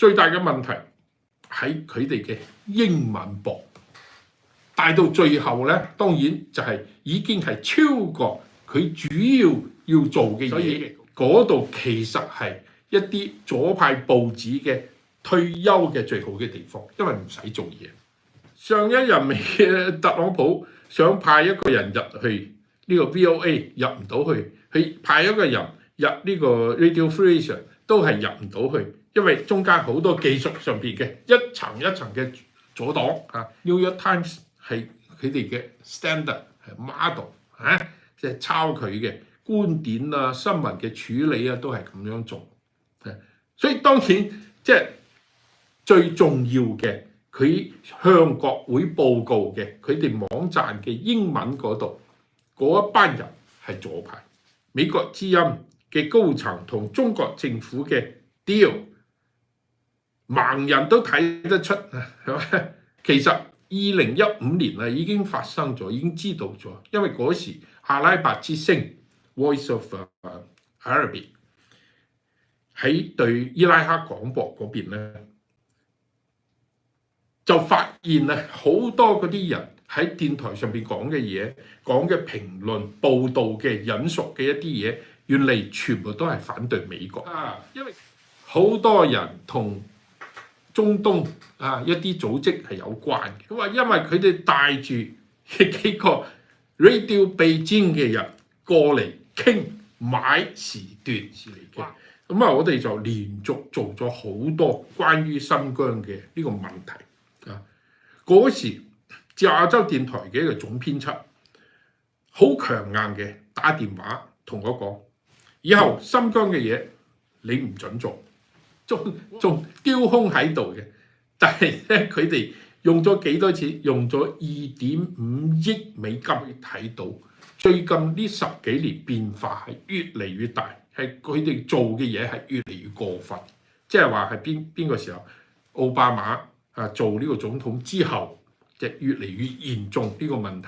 最大嘅問題喺佢哋嘅英文薄，大到最後咧，當然就係已經係超過佢主要做嘅嘢。所以嗰度其實係一啲左派報紙嘅退休嘅最好嘅地方，因為唔使做嘢。上一任嘅特朗普想派一個人入去呢個 VOA 入唔到去，佢派一個人入呢個 Radio Free Asia 都係入唔到去，因為中間好多技術上邊嘅一層一層嘅阻擋啊。New York Times 係佢哋嘅 standard 係 model 啊，即係抄佢嘅觀點啊、新聞嘅處理啊，都係咁樣做。所以當然即係最重要嘅，佢向國會報告嘅，佢哋網站嘅英文嗰度嗰一班人係左派。美國之音嘅高層同中國政府嘅 deal， 盲人都睇得出，係咪？其實2015年啊已經發生咗，已經知道咗，因為嗰時阿拉伯之聲 Voice of Arabic 喺對伊拉克廣播嗰邊咧，就發現啊好多嗰啲人喺電台上邊講嘅嘢、講嘅評論、報導嘅引述嘅一啲嘢，原嚟全部都係反對美國啊！因為好多人同中東啊一啲組織係有關嘅。佢話因為佢哋帶住幾個 Radio Beijing 嘅人過嚟傾買時段嚟嘅。咁啊，我哋就連續做咗好多關於新疆嘅呢個問題啊。嗰時亞洲電台嘅一個總編輯好強硬嘅打電話同我講，以後新疆嘅嘢你唔準做，仲丟空喺度嘅。但係咧，佢哋用咗幾多錢？用咗2.5億美金去睇到最近呢10幾年變化係越嚟越大。係佢哋做嘅嘢係越嚟越過分，即係話係邊個時候？奧巴馬啊做呢個總統之後，就越嚟越嚴重呢個問題。